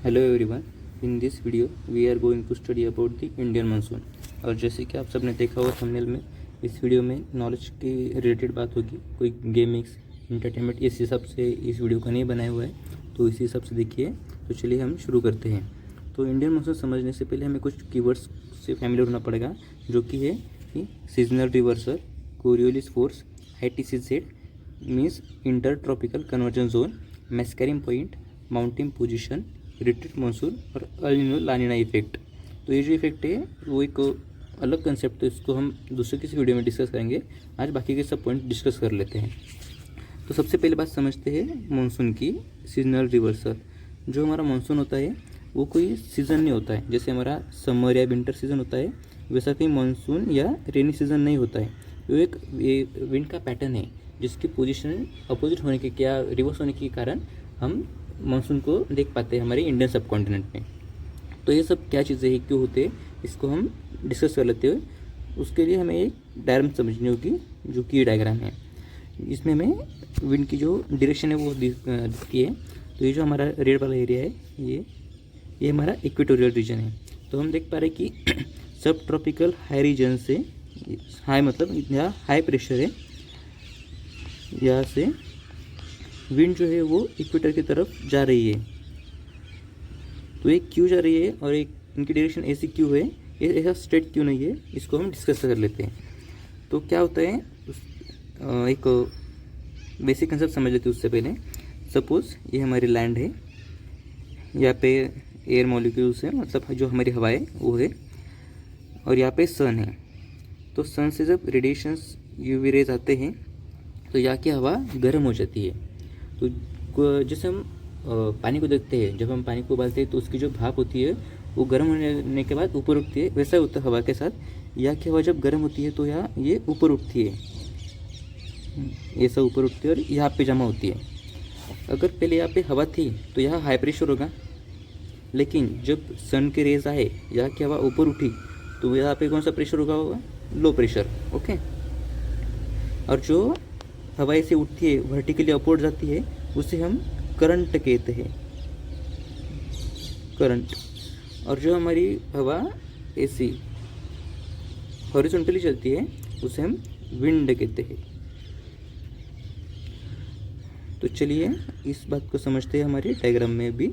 Hello everyone, in this video we are going to study about the Indian monsoon. और जैसे कि आप सबने देखा होगा थंबनेल में, इस वीडियो में नॉलेज के रिलेटेड बात होगी। कोई गेमिंग्स, इंटरटेनमेंट इस हिसाब से इस वीडियो को नहीं बनाया हुआ है, तो इसी हिसाब से देखिए। तो चलिए हम शुरू करते हैं। तो इंडियन मानसून समझने से पहले हमें कुछ कीवर्ड्स से फैमिलियर होना पड़ेगा, जो कि है कि seasonal reversal, Coriolis force, ITCZ means inter tropical convergence zone, Mascarene point, mountain position, retreat monsoon और el nino la nina effect. तो ये जो इफेक्ट है वो एक अलग कंसेप्ट है, इसको हम दूसरे किसी वीडियो में डिस्कस करेंगे। आज बाकी के सब पॉइंट डिस्कस कर लेते हैं। तो सबसे पहले बात समझते हैं मानसून की, सीजनल रिवर्सल। जो हमारा मानसून होता है वो कोई सीज़न नहीं होता है। जैसे हमारा समर या विंटर सीज़न होता है, वैसा कोई मानसून या रेनी सीज़न नहीं होता है। वो एक विंड का पैटर्न है, जिसकी पोजीशन अपोजिट होने के, क्या रिवर्स होने के कारण हम मानसून को देख पाते हैं हमारे इंडियन सब कॉन्टिनेंट में। तो ये सब क्या चीज़ें हैं, क्यों होते हैं, इसको हम डिस्कस कर लेते हैं। उसके लिए हमें एक डायग्राम समझनी होगी, जो कि ये डायग्राम है। इसमें हमें विंड की जो डायरेक्शन है वो दिखती है। तो ये जो हमारा रेड वाला एरिया है, ये हमारा इक्वेटोरियल रीजन है। तो हम देख पा रहे हैं कि सब ट्रॉपिकल हाई रीजन से, हाई मतलब यहाँ हाई प्रेशर है, यहाँ से विंड जो है वो इक्वेटर की तरफ जा रही है। तो ये क्यों जा रही है और एक इनकी डायरेक्शन ऐसी क्यों है, ये ऐसा स्ट्रेट क्यों नहीं है, इसको हम डिस्कस कर लेते हैं। तो क्या होता है, एक बेसिक कंसेप्ट समझ लेते हैं उससे पहले। सपोज ये हमारी लैंड है, यहाँ पे एयर मॉलिक्यूल्स है, मतलब जो हमारी हवा है वो है, और यहाँ पे सन है। तो सन से जब रेडिएशंस UV रेज आते हैं तो यहाँ की हवा गर्म हो जाती है। तो जैसे हम पानी को देखते हैं, जब हम पानी को उबालते हैं तो उसकी जो भाप होती है वो गर्म होने के बाद ऊपर उठती है। वैसा होता है हवा के साथ। यहाँ की हवा जब गर्म होती है तो यहाँ ये ऊपर उठती है, ये सब ऊपर उठती है और यहाँ पे जमा होती है। अगर पहले यहाँ पे हवा थी तो यहाँ हाई प्रेशर होगा, लेकिन जब सन के रेज आए, यहाँ की हवा ऊपर उठी, तो यहाँ पे कौन सा प्रेशर होगा, लो प्रेशर। ओके। और जो हवा से उठती है, वर्टिकली अपवर्ड जाती है, उसे हम करंट कहते हैं, करंट। और जो हमारी हवा ऐसी हॉरिजॉन्टली चलती है, उसे हम विंड कहते हैं। तो चलिए इस बात को समझते हैं हमारे डायग्राम में भी।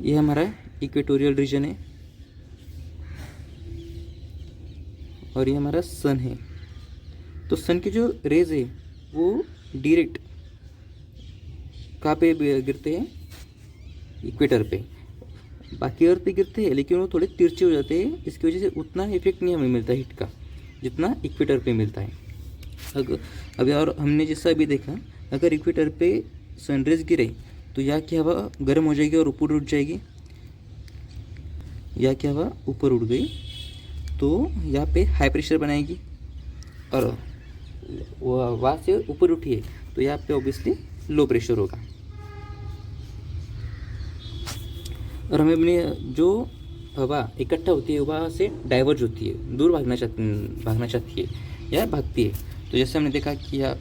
ये हमारा इक्वेटोरियल रीजन है और ये हमारा सन है। तो सन के जो रेज है वो डायरेक्ट कहाँ पे गिरते हैं, इक्वेटर पे। बाकी अर्थ पे गिरते हैं, लेकिन वो थोड़े तिरछे हो जाते हैं। इसकी वजह से उतना इफेक्ट नहीं हमें मिलता हीट का, जितना इक्वेटर पे मिलता है। अभी और हमने जैसा भी देखा, अगर इक्वेटर पे सनरेज गिरे तो यहाँ की हवा गर्म हो जाएगी और ऊपर उठ जाएगी। यहाँ की हवा ऊपर उठ गई तो यहाँ पे हाई प्रेशर बनाएगी, और वहाँ से ऊपर उठी है तो यहाँ पे ऑब्वियसली लो प्रेशर होगा। और हमें अपनी जो हवा इकट्ठा होती है वहाँ से डाइवर्ज होती है, दूर भागना चाहती है या भागती है। तो जैसे हमने देखा कि यहाँ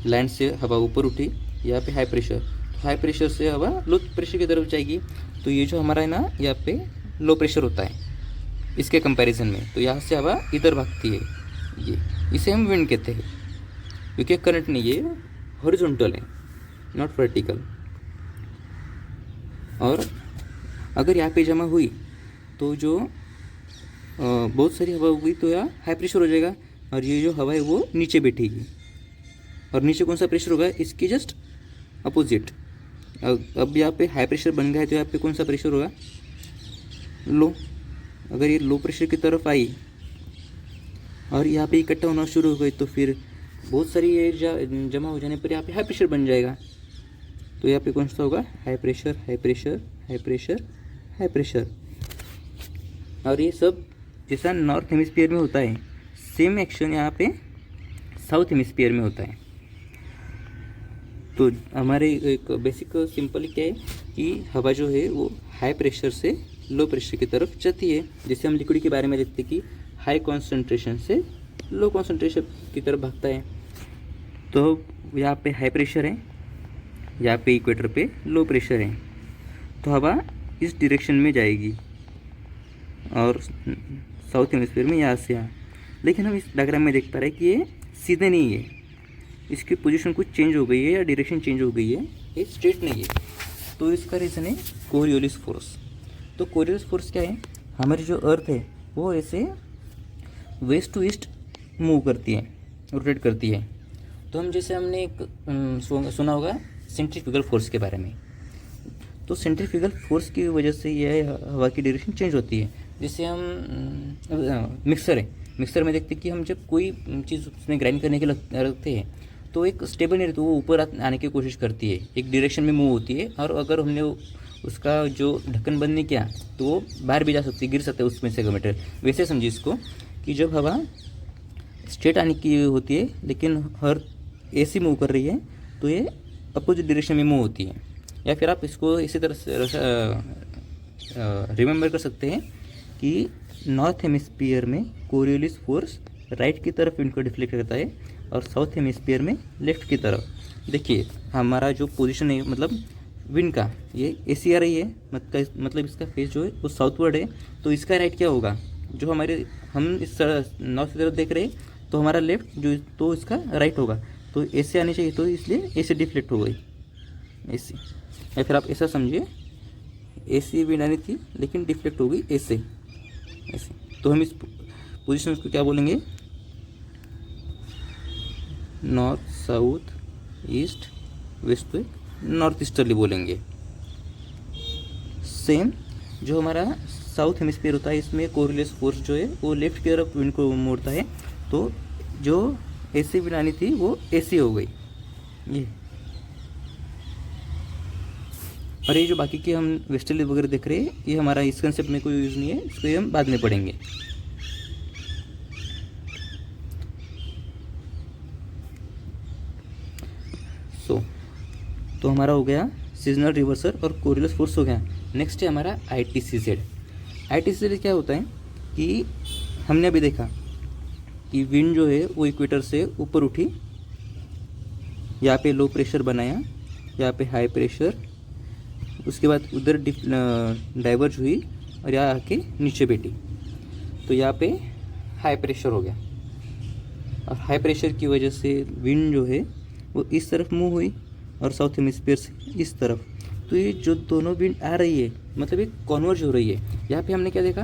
लैंड से हवा ऊपर उठी, यहाँ पे हाई प्रेशर, तो हाई प्रेशर से हवा लो प्रेशर की तरफ जाएगी। तो ये जो हमारा है ना, यहाँ पे लो प्रेशर होता है इसके कंपैरिजन में, तो यहाँ से हवा इधर भागती है। ये इसे हम विंड कहते हैं, क्योंकि करंट नहीं, ये हॉरिजॉन्टल है, नॉट वर्टिकल। और अगर यहाँ पे जमा हुई तो जो बहुत सारी हवा हुई तो यहाँ हाई प्रेशर हो जाएगा, और ये जो हवा है वो नीचे बैठेगी। और नीचे कौन सा प्रेशर होगा, इसकी जस्ट अपोजिट। अब यहाँ पे हाई प्रेशर बन गया है तो यहाँ पे कौन सा प्रेशर होगा, लो। अगर ये लो प्रेशर की तरफ आई और यहाँ पे इकट्ठा होना शुरू हो गई, तो फिर बहुत सारी एयर जमा हो जाने पर यहाँ पे हाई प्रेशर बन जाएगा। तो यहाँ पे कौन सा होगा, high pressure, high pressure, high pressure, high pressure. और ये सब जैसा नॉर्थ हेमिस्फीयर में होता है, सेम एक्शन यहाँ पे साउथ हेमिस्फीयर में होता है। तो हमारे एक बेसिक सिंपल क्या है कि हवा जो है वो हाई प्रेशर से लो प्रेशर की तरफ जाती है। जैसे हम लिक्विड के बारे में देखते हैं कि हाई कॉन्सेंट्रेशन से लो कॉन्सेंट्रेशन की तरफ भागता है। तो यहाँ पे हाई प्रेशर है यहाँ पे इक्वेटर पे लो प्रेशर है, तो हवा इस डायरेक्शन में जाएगी और साउथ हेमिस्फीयर में यहाँ से यहाँ। लेकिन हम इस डायग्राम में देख पा रहे हैं कि ये सीधे नहीं है, इसकी पोजीशन कुछ चेंज हो गई है या डायरेक्शन चेंज हो गई है, ये स्ट्रेट नहीं है। तो इसका रीज़न है कोरियोलिस फोर्स। तो कोरियोलिस फोर्स क्या है, हमारी जो अर्थ है वो ऐसे वेस्ट टू ईस्ट मूव करती है, रोटेट करती है। तो हम जैसे हमने एक सुना होगा सेंट्रीफ्यूगल फोर्स के बारे में, तो सेंट्रीफ्यूगल फोर्स की वजह से यह हवा की डायरेक्शन चेंज होती है। जैसे हम मिक्सर है, मिक्सर में देखते हैं कि हम जब कोई चीज़ उसमें ग्राइंड करने के रखते हैं तो एक स्टेबल नहीं रहती, वो ऊपर आने की कोशिश करती है, एक डायरेक्शन में मूव होती है। और अगर हमने उसका जो ढक्कन बंद नहीं किया तो वो बाहर भी जा सकती है, गिर सकता है उसमें से मटेरियल। वैसे समझिए इसको कि जब हवा स्ट्रेट आने की होती है लेकिन हर ऐसी मूव कर रही है तो ये अपोजिट डायरेक्शन में मूव होती है। या फिर आप इसको इसी तरह से रिमेंबर कर सकते हैं कि नॉर्थ हेमिस्फीयर में कोरियोलिस फोर्स राइट की तरफ विंड को डिफ्लेक्ट करता है और साउथ हेमिस्फीयर में लेफ्ट की तरफ। देखिए हमारा जो पोजीशन है मतलब विंड का, ये ऐसी आ रही है, मतलब इसका फेस जो है वो साउथवर्ड है, तो इसका राइट क्या होगा, जो हमारे हम इस नॉर्थ की तरफ देख रहे हैं तो हमारा लेफ्ट जो, तो इसका राइट होगा। तो ऐसे आनी चाहिए, तो इसलिए ऐसे डिफ्लेक्ट हो गई ऐसी। या फिर आप ऐसा समझिए, ऐसी विंड आनी थी लेकिन डिफ्लेक्ट हो गई ऐसे ऐसे। तो हम इस पोजीशन को क्या बोलेंगे, नॉर्थ साउथ ईस्ट वेस्ट पे नॉर्थ ईस्टर्ली बोलेंगे। सेम जो हमारा साउथ हेमिस्फीयर होता है, इसमें कोरियोलिस फोर्स जो है वो लेफ्ट की तरफ विंड को मोड़ता है, तो जो ऐसी विंड आनी थी वो ऐसी हो गई ये। और ये जो बाकी के हम वेस्टर्ली वगैरह देख रहे हैं, ये हमारा इस कंसेप्ट में कोई यूज़ नहीं है, इसको ये हम बाद में पढ़ेंगे। तो हमारा हो गया सीजनल रिवर्सल और कोरियोलिस फोर्स हो गया। नेक्स्ट है हमारा ITCZ। ITCZ क्या होता है कि हमने अभी देखा कि विंड जो है वो इक्वेटर से ऊपर उठी, यहाँ पे लो प्रेशर बनाया, यहाँ पे हाई प्रेशर, उसके बाद उधर डाइवर्ज हुई और यहाँ आके नीचे बैठी, तो यहाँ पे हाई प्रेशर हो गया। और हाई प्रेशर की वजह से विंड जो है वो इस तरफ मूव हुई और साउथ हेमिस्फीयर से इस तरफ। तो ये जो दोनों विंड आ रही है मतलब ये कन्वर्ज हो रही है। यहाँ पे हमने क्या देखा,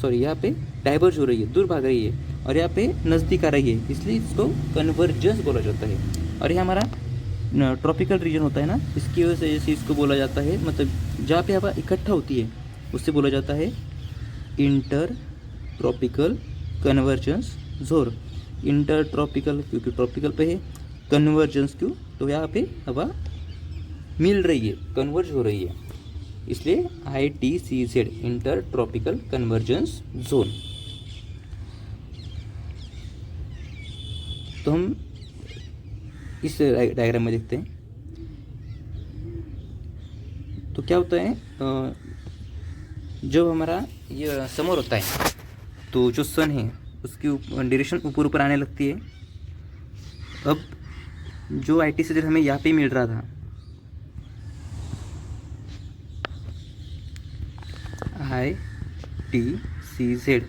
यहाँ पे डाइवर्ज हो रही है, दूर भाग रही है, और यहाँ पे नज़दीक आ रही है, इसलिए इसको कन्वर्जेंस बोला जाता है। और ये हमारा ट्रॉपिकल रीजन होता है ना, इसकी वजह से इसको बोला जाता है, मतलब जहाँ पे हवा इकट्ठा होती है उससे बोला जाता है inter tropical convergence zone. Inter tropical क्योंकि ट्रॉपिकल पे है, कन्वर्जेंस क्यों, तो यहाँ पे हवा मिल रही है, कन्वर्ज हो रही है, इसलिए ITCZ inter tropical convergence zone. तो हम इस डायग्राम में देखते हैं। तो क्या होता है, जब हमारा ये समर होता है तो जो सन है उसकी डायरेक्शन ऊपर ऊपर आने लगती है। अब जो ITCZ हमें यहाँ पे मिल रहा था, ITCZ,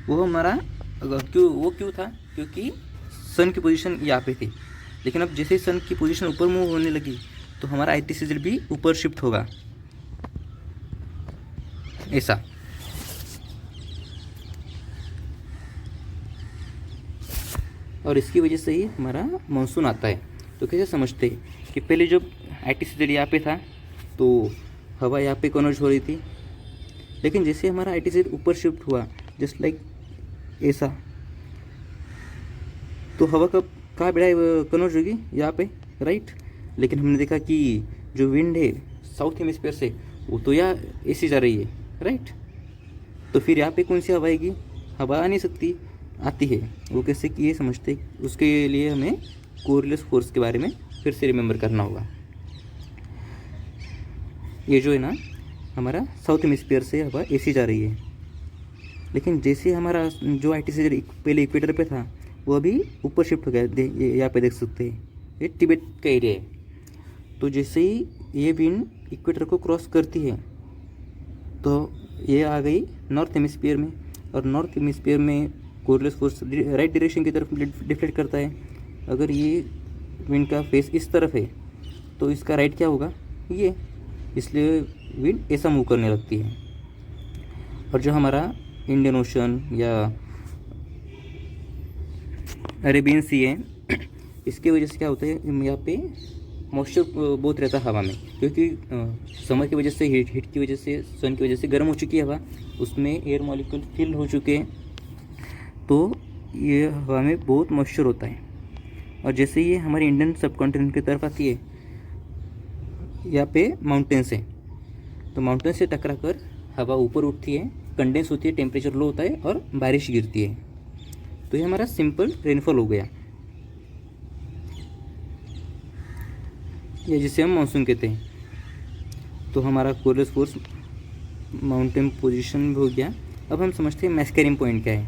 वो हमारा क्यों था, क्योंकि सन की पोजीशन यहाँ पे थी। लेकिन अब जैसे ही सन की पोजीशन ऊपर मूव होने लगी तो हमारा ITCZ भी ऊपर शिफ्ट होगा ऐसा। और इसकी वजह से ही हमारा मानसून आता है। तो कैसे समझते हैं कि पहले जब ITCZ यहाँ पे था तो हवा यहाँ पे कन्वर्ज हो रही थी, लेकिन जैसे हमारा ITCZ ऊपर शिफ्ट हुआ जस्ट लाइक ऐसा, तो हवा कहाँ कन्वर्ज होगी, यहाँ पे, राइट। लेकिन हमने देखा कि जो विंड है साउथ हेमिस्फीयर से वो तो यहाँ ऐसी जा रही है, राइट। तो फिर यहाँ पे कौन सी हवा आएगी, हवा आ नहीं सकती, आती है। वो कैसे कि ये समझते, उसके लिए हमें कोरियोलिस फोर्स के बारे में फिर से रिमेंबर करना होगा। ये जो है ना हमारा साउथ हेमिस्फीयर से हवा ऐसी जा रही है, लेकिन जैसे हमारा जो ITCZ पहले इक्वेटर पे था वो अभी ऊपर शिफ्ट हो गया। यहाँ पे देख सकते हैं ये तिब्बत का एरिया है। तो जैसे ही ये विंड इक्वेटर को क्रॉस करती है तो ये आ गई नॉर्थ हेमिस्फीयर में, और नॉर्थ हेमिस्फीयर में कोरियोलिस फोर्स राइट डायरेक्शन की तरफ डिफ्लेक्ट करता है। अगर ये विंड का फेस इस तरफ है तो इसका राइट क्या होगा, ये, इसलिए विंड ऐसा मूव करने लगती है। और जो हमारा इंडियन ओशन या अरेबियन सी है, इसकी वजह से क्या होता है, यहाँ पे मॉइस्चर बहुत रहता है हवा में, क्योंकि समर की वजह से हीट की वजह से, सन की वजह से गर्म हो चुकी है हवा, उसमें एयर मॉलिक्यूल फिल हो चुके हैं, तो ये हवा में बहुत मॉइस्चर होता है। और जैसे ये हमारे इंडियन सब कॉन्टिनेंट की तरफ आती है, यहाँ पे माउंटेन्स है, तो माउंटेन से टकरा कर हवा ऊपर उठती है, कंडेंस होती है, टेम्परेचर लो होता है और बारिश गिरती है। तो ये हमारा सिंपल रेनफॉल हो गया, या जिसे हम मानसून कहते हैं। तो हमारा कोरियोलिस फोर्स माउंटेन पोजीशन हो गया। अब हम समझते हैं मैस्कैरिम पॉइंट क्या है।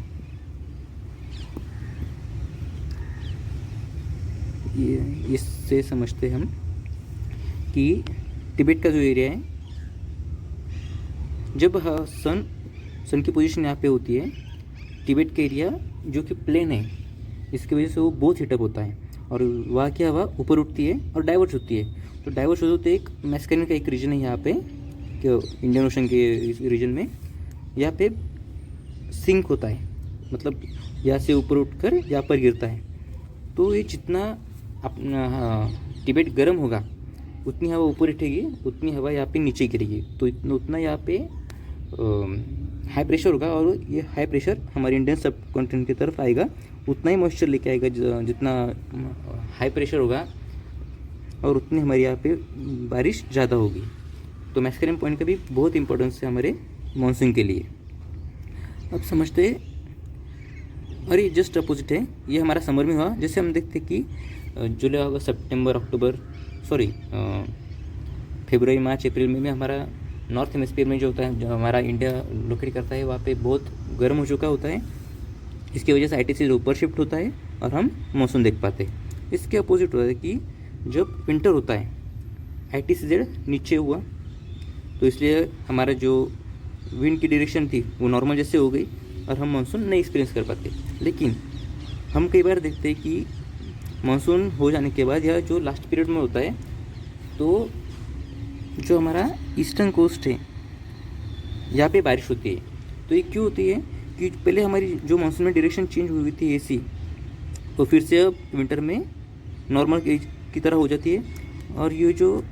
ये इससे समझते हम कि तिब्बत का जो एरिया है, जब सन की पोजीशन यहाँ पे होती है, तिब्बत का एरिया जो कि प्लेन है, इसकी वजह से वो बहुत हीटअप होता है, और वहाँ की हवा ऊपर उठती है और डाइवर्ट होती है। तो डाइवर्ट होते एक मैस्कैरिम का एक रीजन है यहाँ पे, कि इंडियन ओशन के रीजन में यहाँ पे सिंक होता है, मतलब यहाँ से ऊपर उठकर यहाँ पर गिरता है। तो ये जितना अपना तिब्बत गर्म होगा, उतनी हवा ऊपर उठेगी, उतनी हवा यहाँ पे नीचे गिरेगी, तो उतना यहाँ पे हाई प्रेशर होगा, और ये हाई प्रेशर हमारे इंडियन सब कॉन्टिनेंट की तरफ आएगा, उतना ही मॉइस्चर लेके आएगा। जितना हाई प्रेशर होगा और उतनी हमारे यहाँ पे बारिश ज़्यादा होगी। तो मैस्कैरिम पॉइंट का भी बहुत इंपॉर्टेंस है हमारे मानसून के लिए। अब समझते हैं, और ये जस्ट अपोजिट है, ये हमारा समर में हुआ। जैसे हम देखते कि जुलाई, अगस्त, सितंबर, अक्टूबर, फरवरी, मार्च, अप्रैल में हमारा नॉर्थ हेमिस्फीयर में जो होता है, जो हमारा इंडिया लोकेट करता है, वहाँ पे बहुत गर्म हो चुका होता है। इसकी वजह से आईटीसी ऊपर शिफ्ट होता है और हम मानसून देख पाते हैं। इसके अपोजिट होता है कि जब विंटर होता है, आईटीसी नीचे हुआ, तो इसलिए हमारा जो विंड की डायरेक्शन थी वो नॉर्मल जैसे हो गई, और हम मानसून नहीं एक्सपीरियंस कर पाते। लेकिन हम कई बार देखते हैं कि मानसून हो जाने के बाद, या जो लास्ट पीरियड में होता है, तो जो हमारा ईस्टर्न कोस्ट है, यहाँ पे बारिश होती है। तो ये क्यों होती है कि पहले हमारी जो मानसून में डायरेक्शन चेंज हुई थी ऐसी, तो फिर से अब विंटर में नॉर्मल की तरह हो जाती है, और ये जो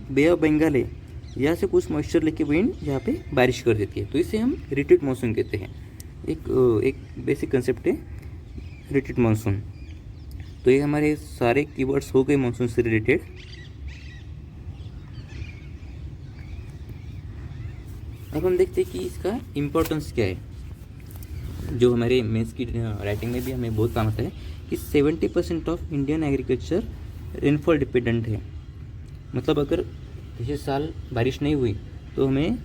बे ऑफ बंगाल है, यहाँ से कुछ मॉइस्चर लेके विंड यहाँ पे बारिश कर देती है। तो इसे हम रिट्रीट मानसून कहते हैं। एक बेसिक कंसेप्ट है रिट्रीट मानसून। तो ये हमारे सारे कीवर्ड्स हो गए मानसून से रिलेटेड। अब हम देखते हैं कि इसका इम्पोर्टेंस क्या है, जो हमारे मेंस की राइटिंग में भी हमें बहुत काम आता है, कि 70% of Indian agriculture rainfall dependent है। मतलब अगर पिछले साल बारिश नहीं हुई तो हमें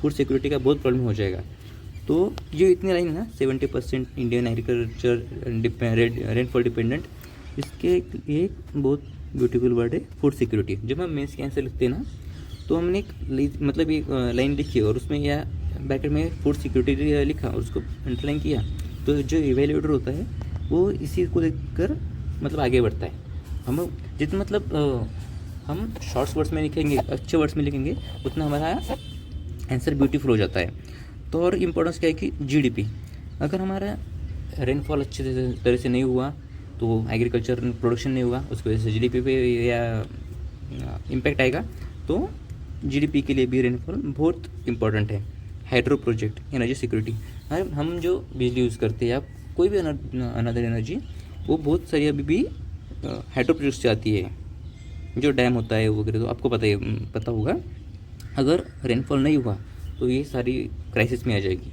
फूड सिक्योरिटी का बहुत प्रॉब्लम हो जाएगा। तो जो इतनी लाइन है ना, 70% इंडियन एग्रीकल्चर रेनफॉल डिपेंडेंट, इसके एक बहुत ब्यूटीफुल वर्ड है फूड सिक्योरिटी। जब हम मेंस के आंसर लिखते हैं ना, तो हमने एक लाइन लिखी और उसमें या ब्रैकेट में फूड सिक्योरिटी लिखा और उसको अंडरलाइन किया, तो जो इवेल्युएटर होता है वो इसी को देखकर मतलब आगे बढ़ता है। हम जितना हम शॉर्ट्स वर्ड्स में लिखेंगे, अच्छे वर्ड्स में लिखेंगे, उतना हमारा आंसर ब्यूटीफुल हो जाता है। तो और इम्पोर्टेंस क्या है कि जीडीपी, अगर हमारा रेनफॉल अच्छे तरह से नहीं हुआ तो एग्रीकल्चर प्रोडक्शन नहीं हुआ, उसकी वजह से जीडीपी पे या इम्पैक्ट आएगा। तो जीडीपी के लिए भी रेनफॉल बहुत इम्पोर्टेंट है। हाइड्रो प्रोजेक्ट, एनर्जी सिक्योरिटी, हम जो बिजली यूज़ करते हैं या कोई भी अनदर एनर्जी, वो बहुत सारी अभी भी हाइड्रो प्रोजेक्ट से आती है, जो डैम होता है वगैरह। तो आपको पता होगा, अगर रेनफॉल नहीं हुआ तो ये सारी क्राइसिस में आ जाएगी।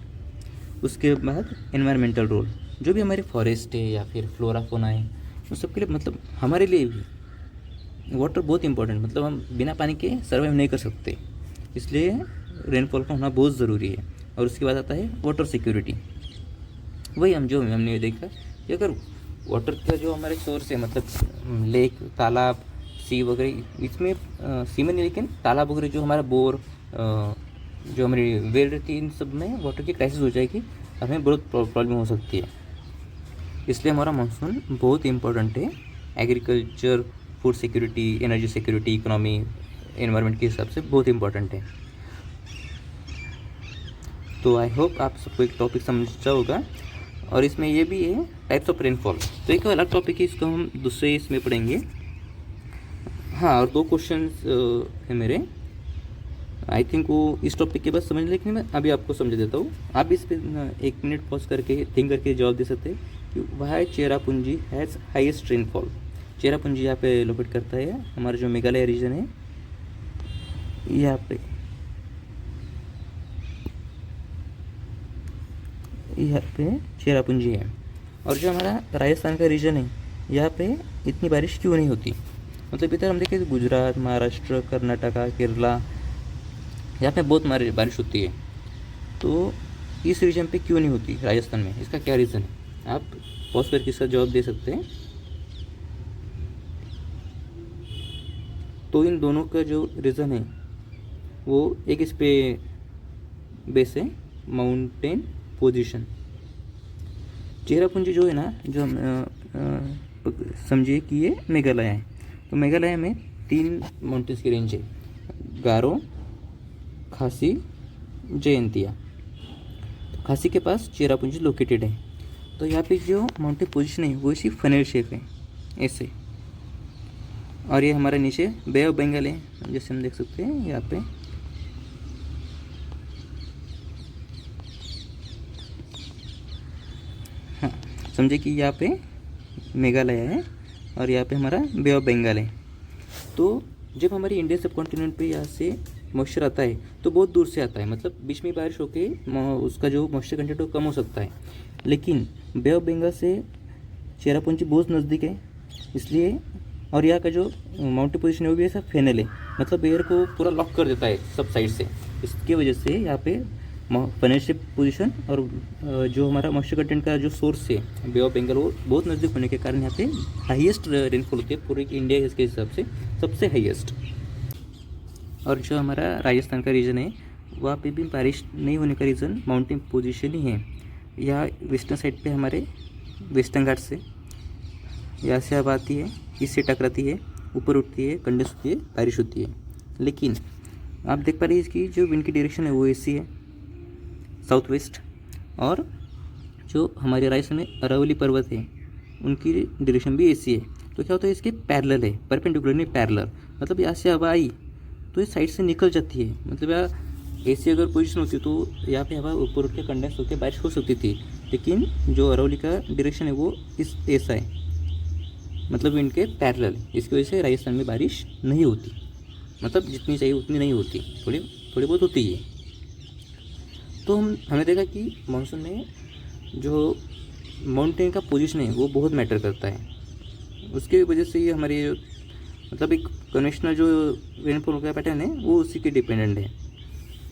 उसके बाद एनवायरमेंटल रोल, जो भी हमारे फॉरेस्ट है या फिर फ्लोरा फोना है, उन सब के लिए मतलब हमारे लिए भी वाटर बहुत इंपॉर्टेंट, मतलब हम बिना पानी के सर्वाइव नहीं कर सकते, इसलिए रेनफॉल का होना बहुत ज़रूरी है। और उसके बाद आता है वाटर सिक्योरिटी। वही हमने देखा कि अगर वाटर का जो हमारे सोर्स है, मतलब लेक, तालाब, सी वगैरह, इसमें सी में नहीं लेकिन तालाब वगैरह जो हमारा बोर जो हमारी वेल रहती है, इन सब में वाटर की क्राइसिस हो जाएगी, हमें बहुत प्रॉब्लम हो सकती है। इसलिए हमारा मानसून बहुत इम्पोर्टेंट है agriculture, food security, energy security, economy, environment के हिसाब से बहुत इम्पोर्टेंट है। तो आई होप आप सबको एक टॉपिक समझा होगा। और इसमें ये भी है टाइप्स ऑफ रेनफॉल, तो एक अलग टॉपिक है, इसको हम दूसरे इसमें पढ़ेंगे। हाँ, और 2 क्वेश्चंस है मेरे, आई थिंक वो इस टॉपिक के बाद समझ, लेकिन मैं अभी आपको समझा देता हूँ। आप इस पर 1 मिनट पॉज करके थिंक करके जवाब दे सकते हैं कि why Cherrapunji has highest rainfall. Cherrapunji यहाँ पे लोकेट करता है, हमारा जो मेघालय रीजन है यहाँ पे चेरापूंजी है। और जो हमारा राजस्थान का रीजन है यहाँ पे इतनी बारिश क्यों नहीं होती, मतलब इधर हम देखें तो गुजरात, महाराष्ट्र, कर्नाटका, केरला, यहाँ पे बहुत बारिश होती है, तो इस रीजन पे क्यों नहीं होती राजस्थान में, इसका क्या रीज़न है? आप पॉज करके इसका जवाब दे सकते हैं। तो इन दोनों का जो रीज़न है वो एक इस पे बेस है, माउंटेन पोजीशन। चेरापूंजी जो है ना, जो समझिए कि ये मेघालय है, तो मेघालय में 3 माउंटेन्स की रेंज है, गारो, खासी, जयंतिया। तो खासी के पास चेरापूंजी लोकेटेड है। तो यहाँ पे जो माउंटेन पोजीशन है वो इसी फनेल शेप है ऐसे, और ये हमारे नीचे बे ऑफ बंगाल है, जैसे हम देख सकते हैं यहाँ पे। हाँ, समझे कि यहाँ पे मेघालय है और यहाँ पे हमारा बे ऑफ बंगाल है। तो जब हमारी इंडियन सब कॉन्टिनेंट पे यहाँ से मॉइस्चर आता है तो बहुत दूर से आता है, मतलब बीच में बारिश होके उसका जो मॉइस्चर कंटेंट वो कम हो सकता है, लेकिन बे ऑफ बंगाल से चेरापूंजी बहुत नज़दीक है इसलिए। और यहाँ का जो माउंटेन पोजीशन है वो भी ऐसा फेनल है, मतलब एयर को पूरा लॉक कर देता है सब साइड से, इसकी वजह से यहाँ पे फेनल शेप पोजीशन और जो हमारा मॉइस्चर कंटेंट का जो सोर्स है बे ऑफ बंगाल वो बहुत नज़दीक होने के कारण यहाँ पे हाईएस्ट रेनफॉल होती है पूरे इंडिया के हिसाब से सबसे हाईएस्ट। और जो हमारा राजस्थान का रीजन है वहाँ पे भी बारिश नहीं होने का रीज़न माउंटेन पोजीशन ही है। यहाँ वेस्टर्न साइड पे हमारे वेस्टर्न घाट से यहाँ से हवा आती है, इससे टकराती है, ऊपर उठती है, कंडेंस होती है, बारिश होती है। लेकिन आप देख पा रहे हैं इसकी जो विंड की डायरेक्शन है वो ऐसी है, साउथ वेस्ट। और जो हमारे राजस्थान में अरावली पर्वत है उनकी डायरेक्शन भी ऐसी है। तो क्या होता है, इसके पैरेलल है, परपेंडिकुलर नहीं पैरेलल, मतलब यहाँ से हवा आई तो इस साइड से निकल जाती है, मतलब यहाँ ऐसी अगर पोजीशन होती तो यहाँ पे हवा ऊपर उठ के कंडेंस होकर बारिश हो सकती थी, लेकिन जो अरावली का डायरेक्शन है वो इस ऐसा है, मतलब इनके पैरेलल, इसकी वजह से राजस्थान में बारिश नहीं होती, मतलब जितनी चाहिए उतनी नहीं होती, थोड़ी बहुत होती है। तो हमने देखा कि मानसून में जो माउंटेन का पोजीशन है वो बहुत मैटर करता है, उसकी वजह से ये हमारी मतलब एक कन्वेंशनल जो रेनफॉल का पैटर्न है वो उसी के डिपेंडेंट है,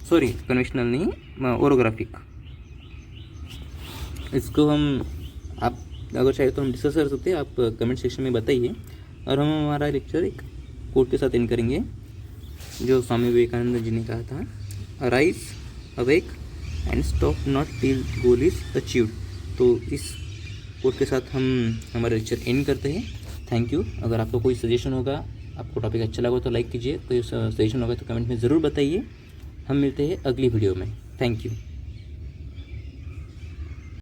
सॉरी कन्वेंशनल नहीं, ओरोग्राफिक। इसको हम आप अगर चाहे तो हम डिस्कस कर सकते हैं, आप कमेंट सेक्शन में बताइए। और हम हमारा लेक्चर एक कोट के साथ एंड करेंगे जो स्वामी विवेकानंद जी ने कहा था, arise awake and stop not till goal is achieved. तो इस कोट के साथ हम हमारा लेक्चर एंड करते हैं। Thank you. अगर आपको कोई सजेशन होगा, आपको टॉपिक अच्छा लगा तो लाइक कीजिए, कोई सजेशन होगा तो कमेंट में ज़रूर बताइए। हम मिलते हैं अगली वीडियो में। Thank you.